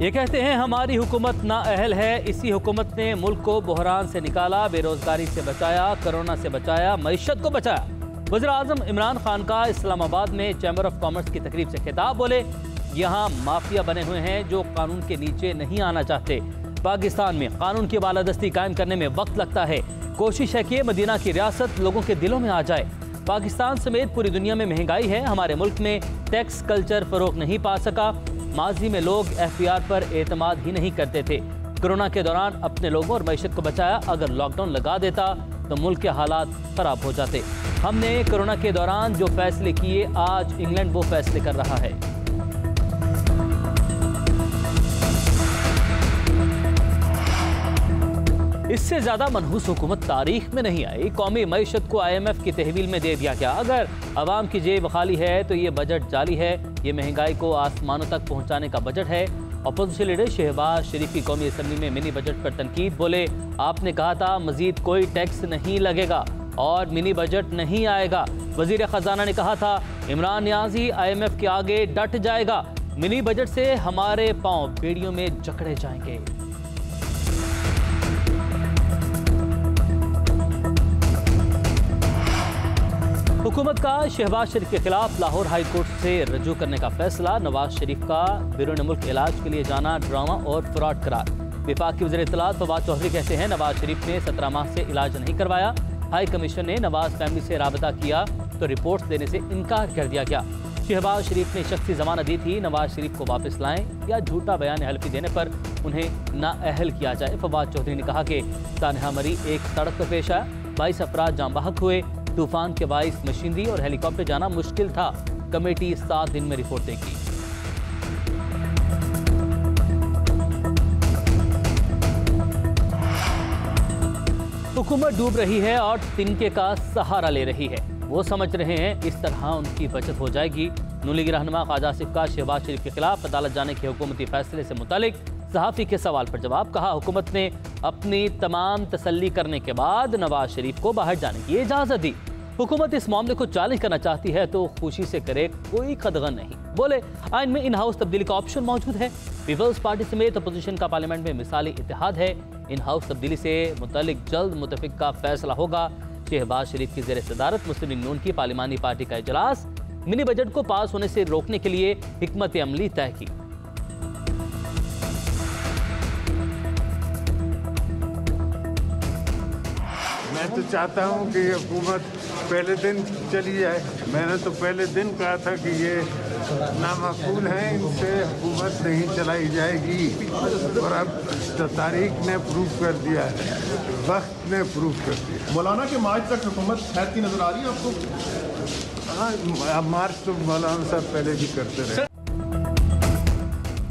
ये कहते हैं हमारी हुकूमत नाअहल है। इसी हुकूमत ने मुल्क को बहरान से निकाला, बेरोजगारी से बचाया, कोरोना से बचाया, मईशत को बचाया। वज़ीर-ए-आज़म इमरान खान का इस्लामाबाद में चैम्बर ऑफ कॉमर्स की तकरीब से खिताब। बोले, यहाँ माफिया बने हुए हैं जो कानून के नीचे नहीं आना चाहते। पाकिस्तान में कानून की बालादस्ती कायम करने में वक्त लगता है। कोशिश है कि मदीना की रियासत लोगों के दिलों में आ जाए। पाकिस्तान समेत पूरी दुनिया में महंगाई है। हमारे मुल्क में टैक्स कल्चर फरोग नहीं पा सका। माजी में लोग एफबीआर पर एतमाद ही नहीं करते थे। कोरोना के दौरान अपने लोगों और मईशत को बचाया। अगर लॉकडाउन लगा देता तो मुल्क के हालात खराब हो जाते। हमने कोरोना के दौरान जो फैसले किए, आज इंग्लैंड वो फैसले कर रहा है। इससे ज्यादा मनहूस हुकूमत तारीख में नहीं आई। कौमी मईशत को IMF की तहवील में दे दिया गया। अगर अवाम की जेब खाली है तो ये बजट जाली है। ये महंगाई को आसमानों तक पहुंचाने का बजट है। अपोजिशन लीडर शहबाज शरीफ की कौमी असम्बली में मिनी बजट पर तनकीद। बोले, आपने कहा था मजीद कोई टैक्स नहीं लगेगा और मिनी बजट नहीं आएगा। वजीर खजाना ने कहा था इमरान नियाजी IMF के आगे डट जाएगा। मिनी बजट से हमारे पांव बेड़ियों में जकड़े जाएंगे। हुकूमत का शहबाज शरीफ के खिलाफ लाहौर हाई कोर्ट से रजू करने का फैसला। नवाज शरीफ का बैरून मुल्क इलाज के लिए जाना ड्रामा और फ्रॉड करार। विफाक की वज़ीर इत्तलात फवाद चौधरी कहते हैं नवाज शरीफ ने 17 माह से इलाज नहीं करवाया। हाई कमीशन ने नवाज फैमिली से राबता किया तो रिपोर्ट देने से इनकार कर दिया गया। शहबाज शरीफ ने शख्सी जमानत दी थी। नवाज शरीफ को वापस लाएं या झूठा बयान हल्फी देने पर उन्हें नाअहल किया जाए। फवाद चौधरी ने कहा कि तानहा मरी एक सड़क पर पेश आया, 22 अफराद जाम बहक हुए। तूफान के बाइस मशीनरी और हेलीकॉप्टर जाना मुश्किल था। कमेटी 7 दिन में रिपोर्ट देगी। हुकूमत डूब रही है और तिनके का सहारा ले रही है। वो समझ रहे हैं इस तरह उनकी बचत हो जाएगी। नून लीग रहनुमा ख्वाजा आसिफ का शहबाज शरीफ के खिलाफ अदालत जाने के हुकूमती फैसले से मुतालिक सहाफ़ी के सवाल पर जवाब। कहा, हुकूमत ने अपनी तमाम तसल्ली करने के बाद नवाज शरीफ को बाहर जाने की इजाज़त दी। हुकूमत इस मामले को चैलेंज करना चाहती है तो खुशी से करे, कोई खदगन नहीं। बोले, आइन में इन हाउस तब्दीली का ऑप्शन मौजूद है। पीपल्स पार्टी समेत अपोजिशन का पार्लियामेंट में मिसाली इत्तेहाद है। इन हाउस तब्दीली से मुतालिक जल्द मुतफिक का फैसला होगा। शहबाज शरीफ की ज़ेर सदारत मुस्लिम लीग नून की पार्लिमानी पार्टी का इजलास। मिनी बजट को पास होने से रोकने के लिए हिकमत अमली तय की। मैं तो चाहता हूँ कि हुकूमत पहले दिन चली जाए। मैंने तो पहले दिन कहा था कि ये नामाकूल है, इनसे हुकूमत नहीं चलाई जाएगी। और अब तो तारीख ने प्रूव कर दिया है, वक्त ने प्रूव कर दिया। मौलाना के मार्च तक हुकूमत खैरती नजर आ रही है आपको? हाँ, मार्च तो मौलाना साहब पहले भी करते रहे।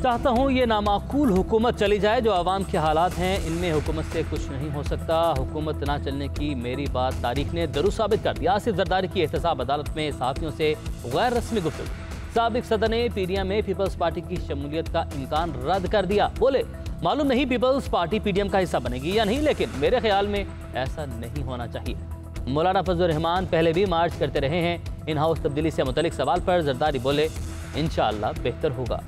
चाहता हूँ ये नामाकूल हुकूमत चली जाए। जो आवाम के हालात हैं इनमें हुकूमत से कुछ नहीं हो सकता। हुकूमत ना चलने की मेरी बात तारीख ने दुरुस्त साबित कर दिया। आसिफ जरदारी की एहतसाब अदालत में सहाफ़ियों से गैर रस्मी गुफ्तगू। साबिक सदर ने PDM में पीपल्स पार्टी की शमूलियत का इम्कान रद्द कर दिया। बोले, मालूम नहीं पीपल्स पार्टी PDM का हिस्सा बनेगी या नहीं, लेकिन मेरे ख्याल में ऐसा नहीं होना चाहिए। मौलाना फजल रहमान पहले भी मार्च करते रहे हैं। इन हाउस तब्दीली से मुतल्लिक सवाल पर जरदारी बोले, इंशाअल्लाह बेहतर होगा।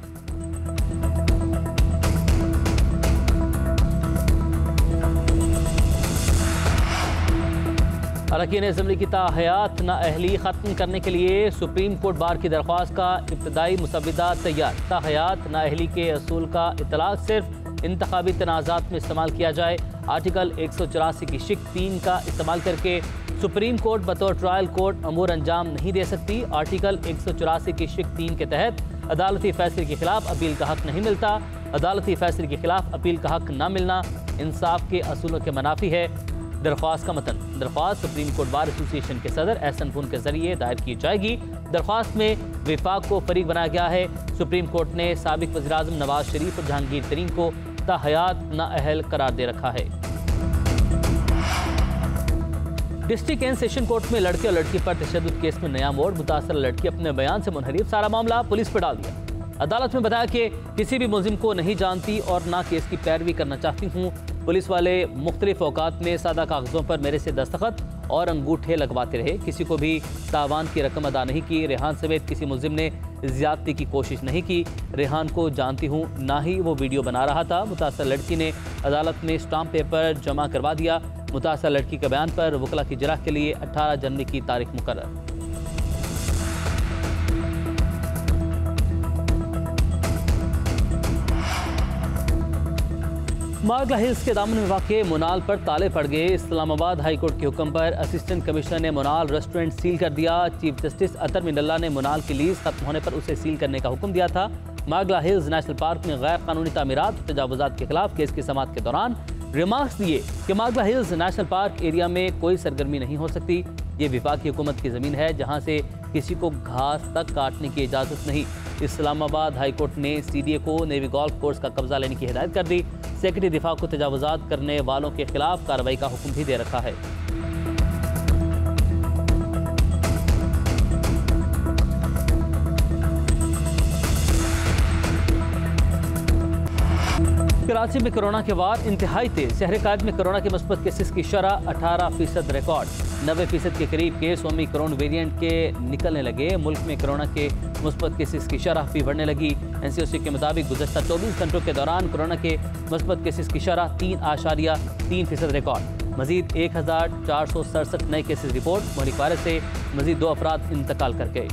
अरकान असेंबली की ताहयात नाअहली ख़त्म करने के लिए सुप्रीम कोर्ट बार की दरख्वास्त का इब्तदाई मुसविदा तैयार। ताहयात नाअहली के असूल का इतलाक़ सिर्फ इंतखाबी तनाज़ात में इस्तेमाल किया जाए। आर्टिकल 184 की शिक 3 का इस्तेमाल करके सुप्रीम कोर्ट बतौर ट्रायल कोर्ट अमूर अंजाम नहीं दे सकती। आर्टिकल 184 की शिक 3 के तहत अदालती फैसले के खिलाफ अपील का हक नहीं मिलता। अदालती फैसले के खिलाफ अपील का हक न मिलना इंसाफ के असूलों के मुनाफी है। दरख्वास्त का मतन। दरख्वास्त सुप्रीम कोर्ट बार एसोसिएशन के सदर एहसन पुन के जरिए दायर की जाएगी। दरख्वास्त में विफाक को फरीक बनाया गया है। सुप्रीम कोर्ट ने साबिक वज़ीर-ए-आज़म नवाज शरीफ और जहांगीर तरीन को ताहयात नाअहल करार दे रखा है। डिस्ट्रिक्ट एंड सेशन कोर्ट में लड़के और लड़की पर तशद्दुद केस में नया मोड़। मुतासर लड़की अपने बयान से मुनहरिफ सारा मामला पुलिस पर डाल दिया। अदालत में बताया कि किसी भी मुलजिम को नहीं जानती और ना केस की पैरवी करना चाहती हूँ। पुलिस वाले मुख्तलिफ औकात में सादा कागजों पर मेरे से दस्तखत और अंगूठे लगवाते रहे। किसी को भी तावान की रकम अदा नहीं की। रेहान समेत किसी मुलजिम ने ज्यादती की कोशिश नहीं की। रेहान को जानती हूँ, ना ही वो वीडियो बना रहा था। मुतासर लड़की ने अदालत में स्टाम्प पेपर जमा करवा दिया। मुतासर लड़की के बयान पर वकला की इजरा के लिए 18 जनवरी की तारीख मुकर्रर। मागला हिल्स के दामन में वाक़े मुनाल पर ताले पड़ गए। इस्लामाबाद हाई कोर्ट के हुक्म पर असिस्टेंट कमिश्नर ने मुनाल रेस्टोरेंट सील कर दिया। चीफ जस्टिस अतर मिनल्ला ने मुनाल की लीज खत्म होने पर उसे सील करने का हुक्म दिया था। मागला हिल्स नेशनल पार्क में गैर कानूनी तामीरात तजावुजात के खिलाफ केस की समाअत के दौरान रिमार्क्स दिए कि मागला हिल्स नेशनल पार्क एरिया में कोई सरगर्मी नहीं हो सकती। ये वफाकी हुकूमत की ज़मीन है जहाँ से किसी को घास तक काटने की इजाज़त नहीं। इस्लामाबाद हाई कोर्ट ने CDA को नेवी गोल्फ कोर्स का कब्जा लेने की हिदायत कर दी। सेक्रेटरी दिफा को तजावुजात करने वालों के खिलाफ कार्रवाई का हुक्म भी दे रखा है। कराची में कोरोना के वार इंतहाई तेज। शहर कायद में कोरोना के मुस्बत केसेस की शरह 18% रिकॉर्ड। 90% के करीब केस ओमिक्रॉन वेरिएंट के निकलने लगे। मुल्क में कोरोना के मुस्बत केसेस की शरह भी बढ़ने लगी। NCOC के मुताबिक गुज़श्ता 24 घंटों के दौरान कोरोना के मुस्बत केसेस की शरह 3.3% रिकॉर्ड। मजीद 1467 नए केसेस रिपोर्ट। मुहलिक वायरस से मजीद 2 अफराद इंतकाल कर गए।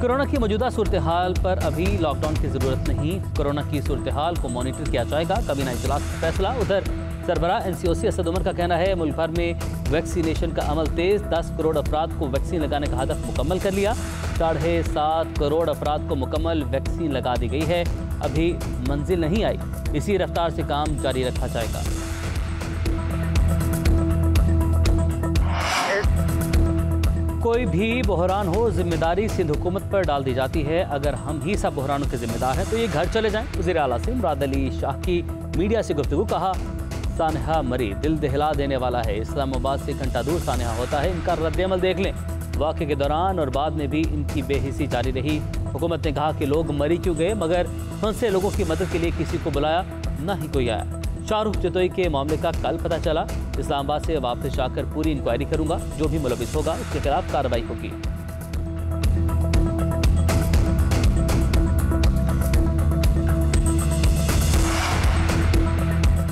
कोरोना की मौजूदा सूरत हाल पर अभी लॉकडाउन की ज़रूरत नहीं। कोरोना की सूरत हाल को मॉनिटर किया जाएगा। काबीना इजलास का फैसला। उधर सरबराह NCOC असद उमर का कहना है मुल्क भर में वैक्सीनेशन का अमल तेज़। 10 करोड़ अफराद को वैक्सीन लगाने का हदफ मुकम्मल कर लिया। 7.5 करोड़ अफराद को मुकम्मल वैक्सीन लगा दी गई है। अभी मंजिल नहीं आई। इसी रफ्तार से काम जारी रखा जाएगा। कोई भी बहरान हो, जिम्मेदारी सिंध हुकूमत पर डाल दी जाती है। अगर हम ही सब बहरानों के जिम्मेदार हैं तो ये घर चले जाएं। वज़ीर आला से मुराद अली शाह की मीडिया से गुफ्तगू। कहा, सानहा मरी दिल दहला देने वाला है। इस्लामाबाद से घंटा दूर सानहा होता है। इनका रद्द-ए-अमल देख लें। वाक़े के दौरान और बाद में भी इनकी बेहिसी जारी रही। हुकूमत ने कहा कि लोग मरी क्यों गए, मगर फंसे लोगों की मदद के लिए किसी को बुलाया ना ही कोई आया। शाहरुख जतोई के मामले का कल पता चला। इस्लामाबाद से वापस आकर पूरी इंक्वायरी करूंगा। जो भी मुलविस होगा उसके खिलाफ कार्रवाई होगी।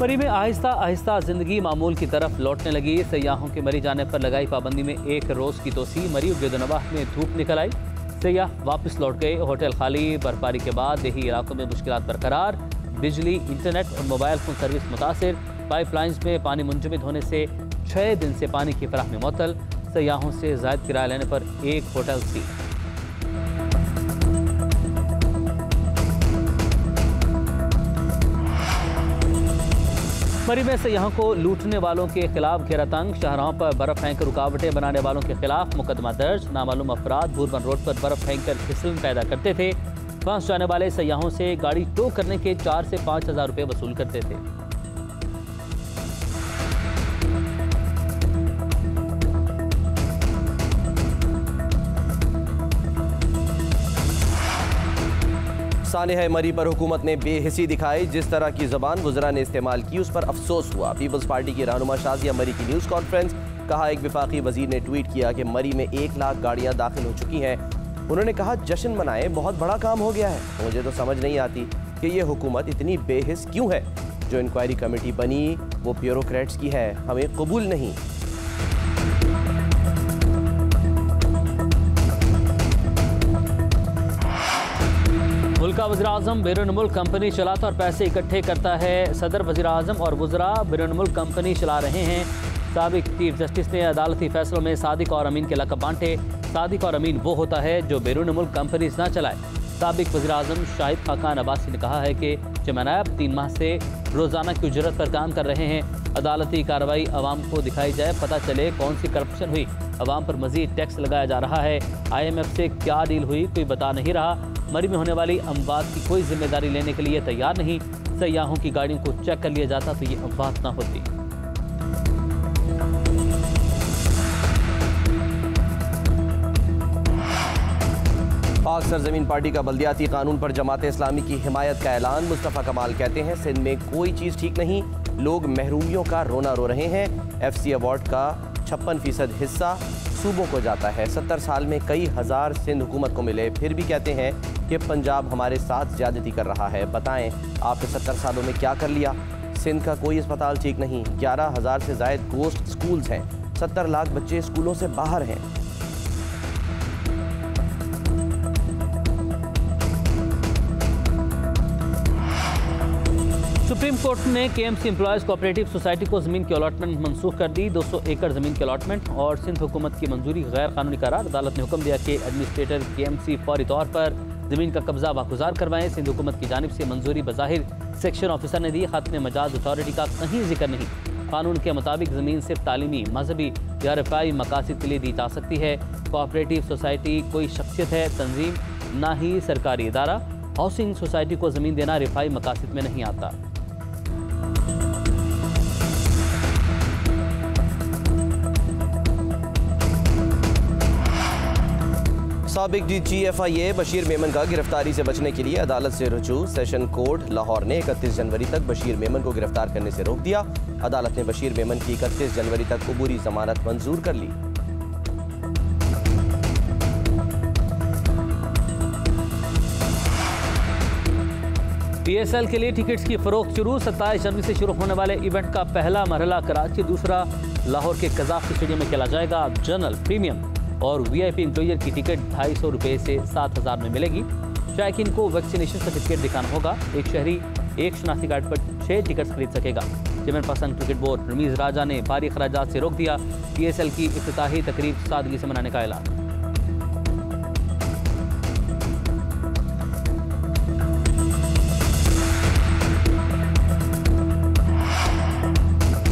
मरी में आहिस्ता आहिस्ता जिंदगी मामूल की तरफ लौटने लगी। सयाहों के मरी जाने पर लगाई पाबंदी में 1 रोज़ की तोसी। मरी बेदनवाह में धूप निकल आई। सयाह वापस लौट गए। होटल खाली। बर्फबारी के बाद देही इलाकों में मुश्किलात बरकरार। बिजली, इंटरनेट और मोबाइल फ़ोन सर्विस मुतासिर। पाइपलाइंस में पानी मुंजमद होने से 6 दिन से पानी की फराहमी मुअत्तल। सयाहों से ज़ायद किराया लेने पर 1 होटल सील। मरी में सयाहों को लूटने वालों के खिलाफ घेरा तंग। शाहराहों पर बर्फ फेंक रुकावटें बनाने वालों के खिलाफ मुकदमा दर्ज। नामालूम अफराद बुरबन रोड पर बर्फ फेंक कर फिसलन पैदा करते थे। फंस जाने वाले सयाहों से गाड़ी टो करने के 4 से 5 हज़ार रुपये वसूल करते थे। सानहा मरी पर हुकूमत ने बेहिसी दिखाई। जिस तरह की ज़बान वज़रा ने इस्तेमाल की उस पर अफसोस हुआ। पीपल्स पार्टी की रहनुमा शाज़िया मरी की न्यूज़ कॉन्फ्रेंस। कहा, एक वफाकी वज़ीर ने ट्वीट किया कि मरी में 1 लाख गाड़ियाँ दाखिल हो चुकी हैं। उन्होंने कहा, जश्न मनाएं, बहुत बड़ा काम हो गया है। मुझे तो समझ नहीं आती कि ये हुकूमत इतनी बेहिस क्यों है। जो इंक्वायरी कमेटी बनी वो ब्यूरोक्रेट्स की है, हमें कबूल नहीं। मुल्क का वज़ीर आज़म बैरून मुल्क कंपनी चलाता और पैसे इकट्ठे करता है। सदर, वज़ीर आज़म और वज़रा बैरून मुल्क कंपनी चला रहे हैं। साबिक चीफ जस्टिस ने अदालती फैसलों में सादिक और अमीन के लक़ब बांटे। सादिक और अमीन वो होता है जो बैरून मुल्क कंपनीज ना चलाए। साबिक वज़ीर आज़म शाहिद खाकान अब्बासी ने कहा है कि जमानाब 3 माह से रोज़ाना की उजरत पर काम कर रहे हैं। अदालती कार्रवाई अवाम को दिखाई जाए, पता चले कौन सी करप्शन हुई। अवाम पर मज़ीद टैक्स लगाया जा रहा है। IMF से क्या डील हुई कोई बता नहीं रहा। मरी में होने वाली अमवात की कोई जिम्मेदारी लेने के लिए तैयार नहीं। सयाहों की गाड़ियों को चेक कर लिया जाता तो ये अमवात ना होती। पाक सरजमीन पार्टी का बल्दियाती कानून पर जमात इस्लामी की हिमायत का ऐलान। मुस्तफ़ा कमाल कहते हैं सिंध में कोई चीज़ ठीक नहीं, लोग महरूमियों का रोना रो रहे हैं। FC अवार्ड का 56% हिस्सा सूबों को जाता है। 70 साल में कई हज़ार सिंध हुकूमत को मिले, फिर भी कहते हैं कि पंजाब हमारे साथ ज्यादती कर रहा है। बताएं आपने 70 सालों में क्या कर लिया। सिंध का कोई अस्पताल ठीक नहीं, 11,000 से ज़ायद गोस्ट स्कूल्स हैं, 70 लाख बच्चे स्कूलों से बाहर हैं। सुप्रीम कोर्ट ने KMC एम्प्लॉयज़ कोऑपरेटिव सोसाइटी को ज़मीन की अलॉटमेंट मंसूख कर दी। 200 एकड़ ज़मीन की अलॉटमेंट और सिंध हुकूमत की मंजूरी गैर कानूनी करार। अदालत ने हुक्म दिया कि एडमिनिस्ट्रेटर KMC फौरी तौर पर ज़मीन का कब्जा वागुजार करवाएं। सिंध हुकूमत की जानिब से मंजूरी बज़ाहिर सेक्शन ऑफिसर ने दी। ख़त्म मजाज अथॉरिटी का कहीं जिक्र नहीं। कानून के मुताबिक ज़मीन सिर्फ तालीमी, मजहबी या रफ़ाई मकासद के लिए दी जा सकती है। कोऑपरेटिव सोसाइटी कोई शख्सियत है, तंजीम, ना ही सरकारी इदारा। हाउसिंग सोसाइटी को ज़मीन देना रफ़ाई मकासद में नहीं आता। साबिक DG FIA बशीर मेमन का गिरफ्तारी से बचने के लिए अदालत से रुजू। सेशन कोर्ट लाहौर ने 31 जनवरी तक बशीर मेमन को गिरफ्तार करने से रोक दिया। अदालत ने बशीर मेमन की 31 जनवरी तक अबूरी जमानत मंजूर कर ली। PSL के लिए टिकट्स की फरोख्त शुरू। 27 जनवरी से शुरू होने वाले इवेंट का पहला मरहला कराची, दूसरा लाहौर के कजाफ स्टेडियम में खेला जाएगा। जनरल, प्रीमियम और VIP इंक्लोजर की टिकट 250 रुपये से 7,000 में मिलेगी। शायकीन को वैक्सीनेशन सर्टिफिकेट दिखाना होगा। एक शहरी एक शनाख्ती कार्ड पर 6 टिकट्स खरीद सकेगा। चेयरमैन क्रिकेट बोर्ड रमीज़ राजा ने भारी खराजात से रोक दिया। PSL की इफ्तिताही तकरीब सादगी से मनाने का ऐलान।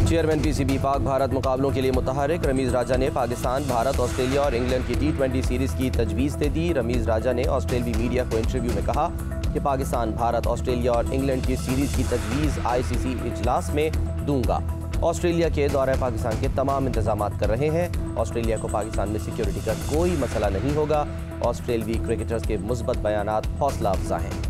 चेयरमैन PCB पाक भारत मुकाबलों के लिए मुतहरिक। रमीज़ राजा ने पाकिस्तान, भारत, ऑस्ट्रेलिया और इंग्लैंड की T20 सीरीज़ की तजवीज़ दे दी। रमीज़ राजा ने ऑस्ट्रेलियाई मीडिया को इंटरव्यू में कहा कि पाकिस्तान, भारत, ऑस्ट्रेलिया और इंग्लैंड की सीरीज़ की तजवीज़ ICC इजलास में दूंगा। ऑस्ट्रेलिया के दौरे पाकिस्तान के तमाम इंतजाम कर रहे हैं। ऑस्ट्रेलिया को पाकिस्तान में सिक्योरिटी का कोई मसला नहीं होगा। ऑस्ट्रेलियाई क्रिकेटर्स के मुस्बत बयानात हौसला अफजा हैं।